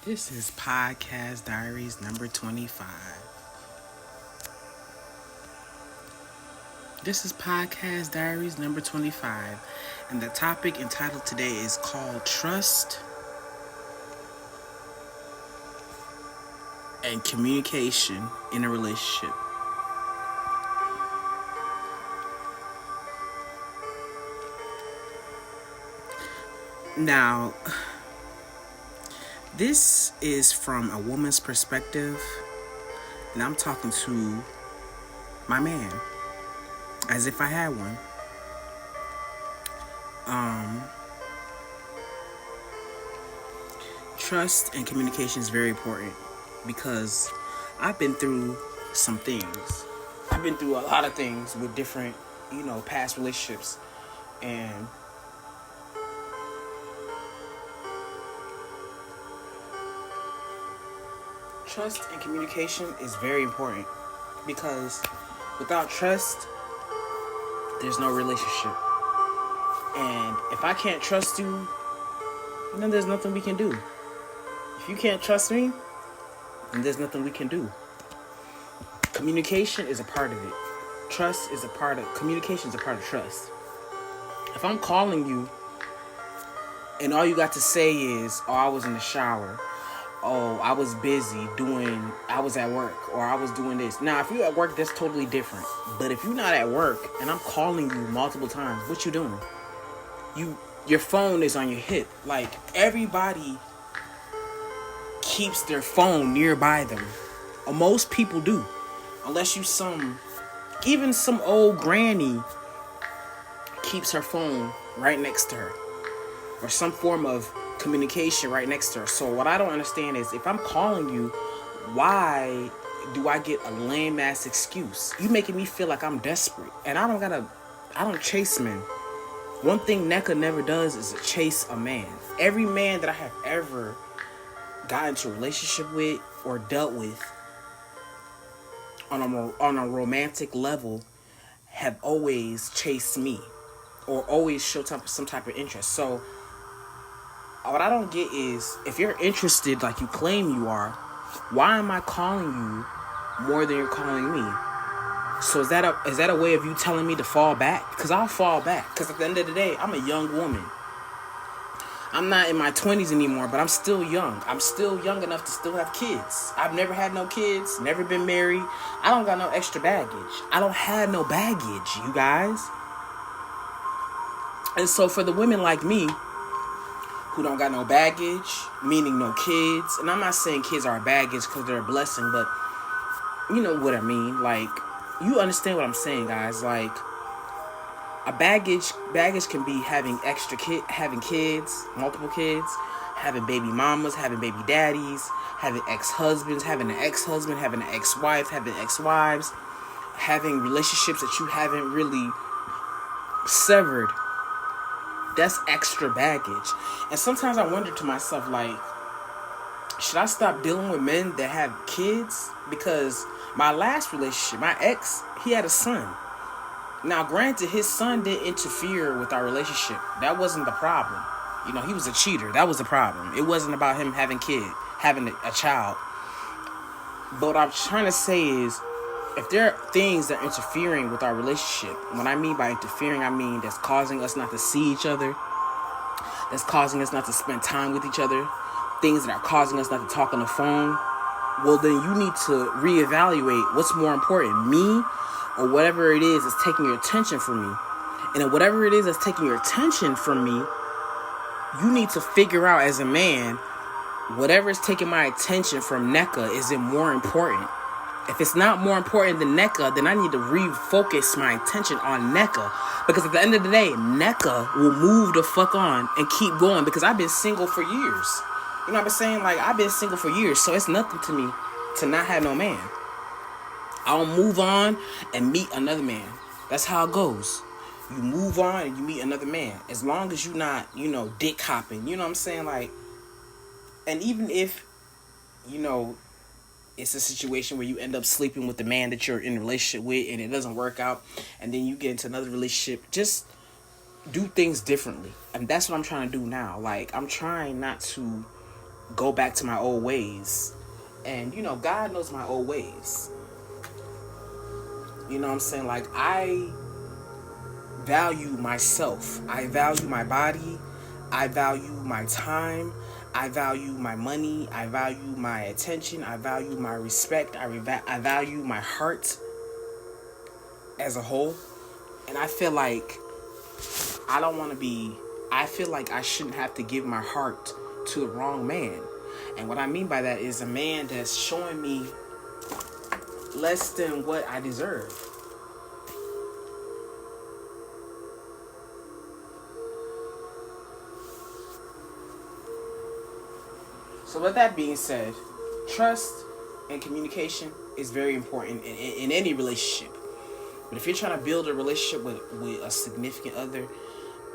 This is Podcast Diaries number 25. This is Podcast Diaries number 25, and the topic entitled today is called Trust and Communication in a Relationship. Now, this is from a woman's perspective, and I'm talking to my man, as if I had one. Trust and communication is very important because I've been through some things. I've been through a lot of things with different, past relationships, and trust and communication is very important because without trust, there's no relationship. And if I can't trust you, then there's nothing we can do. If you can't trust me, then there's nothing we can do. Communication is a part of it. Communication is a part of trust. If I'm calling you and all you got to say is, oh, I was in the shower, oh, I was busy I was at work, or I was doing this. Now, if you're at work, that's totally different. But if you're not at work and I'm calling you multiple times, what you doing? Your phone is on your hip. Like, everybody keeps their phone nearby them. Or most people do. Unless even some old granny keeps her phone right next to her. Or some form of communication right next to her. So what I don't understand is, if I'm calling you, why do I get a lame ass excuse? You making me feel like I'm desperate. And I don't chase men. One thing NECA never does is chase a man. Every man that I have ever got into a relationship with or dealt with on a romantic level have always chased me or always showed some type of interest. So what I don't get is, if you're interested like you claim you are, why am I calling you more than you're calling me? So is that a way of you telling me to fall back? Because I'll fall back. Because at the end of the day, I'm a young woman. I'm not in my 20s anymore, but I'm still young. I'm still young enough to still have kids. I've never had no kids, never been married. I don't got no extra baggage. I don't have no baggage, you guys. And so for the women like me, who don't got no baggage, meaning no kids, and I'm not saying kids are a baggage because they're a blessing, but you know what I mean. Like, you understand what I'm saying, guys. Like, a baggage can be having having kids, multiple kids, having baby mamas, having baby daddies, having ex-husbands, having an ex-husband, having an ex-wife, having ex-wives, having relationships that you haven't really severed. That's extra baggage. And sometimes I wonder to myself, like, should I stop dealing with men that have kids? Because my last relationship, my ex, he had a son. Now, granted, his son didn't interfere with our relationship. That wasn't the problem. He was a cheater. That was the problem. It wasn't about him having a child. But what I'm trying to say is, if there are things that are interfering with our relationship, what I mean by interfering, I mean that's causing us not to see each other, that's causing us not to spend time with each other, things that are causing us not to talk on the phone, well, then you need to reevaluate what's more important, me or whatever it is that's taking your attention from me. And then whatever it is that's taking your attention from me, you need to figure out as a man, whatever is taking my attention from NECA, is it more important? If it's not more important than NECA, then I need to refocus my attention on NECA. Because at the end of the day, NECA will move the fuck on and keep going. Because I've been single for years. You know what I'm saying? Like, I've been single for years. So it's nothing to me to not have no man. I'll move on and meet another man. That's how it goes. You move on and you meet another man. As long as you're not, dick hopping. You know what I'm saying? Like, and even if, it's a situation where you end up sleeping with the man that you're in a relationship with and it doesn't work out, and then you get into another relationship, just do things differently. And that's what I'm trying to do now. Like, I'm trying not to go back to my old ways. And, God knows my old ways. You know what I'm saying? Like, I value myself. I value my body. I value my time. I value my money. I value my attention. I value my respect. I value my heart as a whole. And I feel like I feel like I shouldn't have to give my heart to the wrong man. And what I mean by that is a man that's showing me less than what I deserve. So with that being said, trust and communication is very important in any relationship. But if you're trying to build a relationship with a significant other,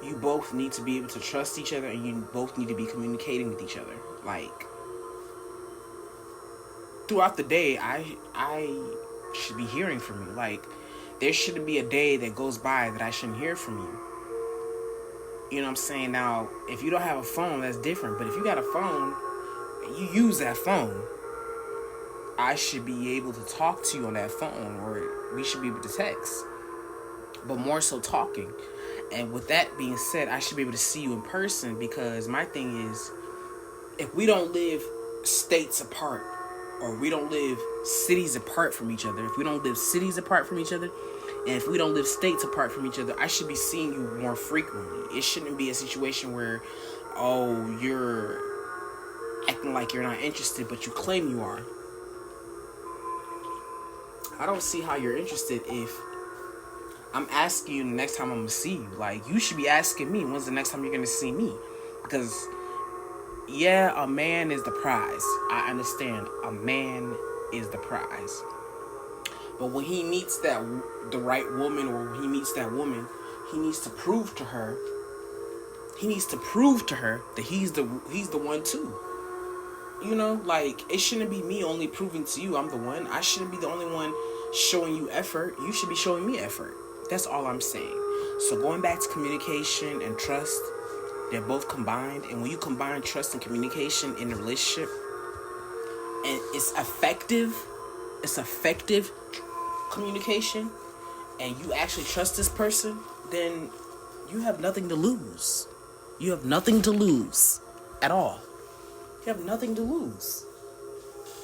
you both need to be able to trust each other, and you both need to be communicating with each other. Like, throughout the day, I should be hearing from you. Like, there shouldn't be a day that goes by that I shouldn't hear from you. You know what I'm saying? Now, if you don't have a phone, that's different. But if you got a phone, you use that phone, I should be able to talk to you on that phone, or we should be able to text, but more so talking. And with that being said, I should be able to see you in person, because my thing is, if we don't live states apart, or we don't live cities apart from each other, if we don't live cities apart from each other, and if we don't live states apart from each other, I should be seeing you more frequently. It shouldn't be a situation where, oh, you're acting like you're not interested, but you claim you are. I don't see how you're interested if I'm asking you the next time I'm going to see you. Like, you should be asking me, when's the next time you're going to see me? Because, yeah, a man is the prize. I understand. A man is the prize. But when he meets the right woman, or when he meets that woman, he needs to prove to her. He needs to prove to her that he's the one too. You know, like, it shouldn't be me only proving to you I'm the one. I shouldn't be the only one showing you effort. You should be showing me effort. That's all I'm saying. So going back to communication and trust, they're both combined. And when you combine trust and communication in a relationship, and it's effective communication, and you actually trust this person, then you have nothing to lose. You have nothing to lose at all. You have nothing to lose.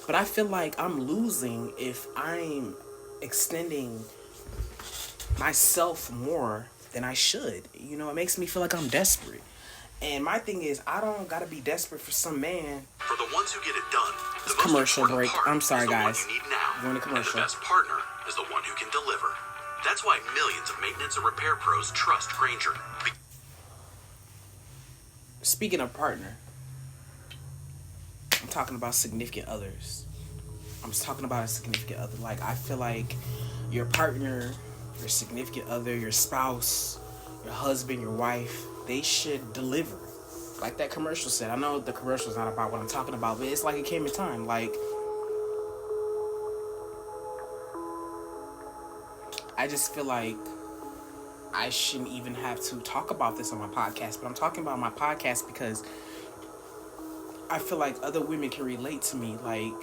But I feel like I'm losing if I'm extending myself more than I should. You know, it makes me feel like I'm desperate. And my thing is, I don't gotta be desperate for some man. For the ones who get it done, the commercial break. I'm sorry, guys. You need now. Going to commercial. And the best partner is the one who can deliver. That's why millions of maintenance and repair pros trust Grainger. Speaking of partner, I'm talking about significant others. I'm talking about a significant other. Like, I feel like your partner, your significant other, your spouse, your husband, your wife, they should deliver. Like that commercial said. I know the commercial's not about what I'm talking about, but it's like it came in time. Like, I just feel like I shouldn't even have to talk about this on my podcast, but I'm talking about my podcast because I feel like other women can relate to me, like,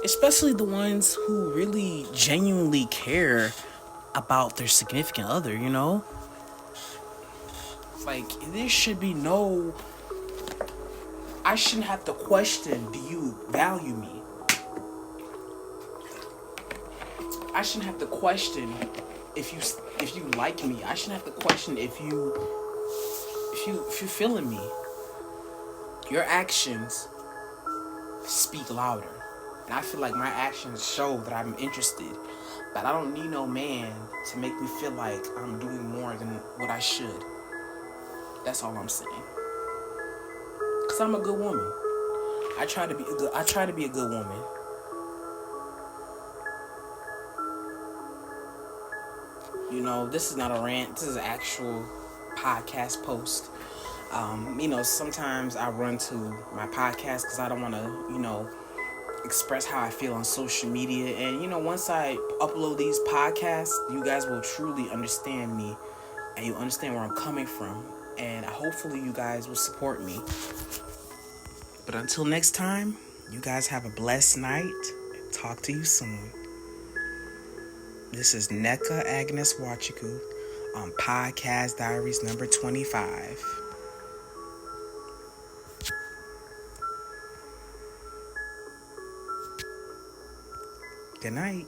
especially the ones who really genuinely care about their significant other, you know? Like, there should be no, I shouldn't have to question, do you value me? I shouldn't have to question if you like me. I shouldn't have to question if you're feeling me. Your actions speak louder. And I feel like my actions show that I'm interested. But I don't need no man to make me feel like I'm doing more than what I should. That's all I'm saying. Cause I'm a good woman. I try to be a good woman. You know, this is not a rant. This is an actual podcast post. You know, sometimes I run to my podcast because I don't want to, you know, express how I feel on social media. And, you know, once I upload these podcasts, you guys will truly understand me and you'll understand where I'm coming from. And hopefully you guys will support me. But until next time, you guys have a blessed night. Talk to you soon. This is Neka Agnes Wachiku on Podcast Diaries number 25. Good night.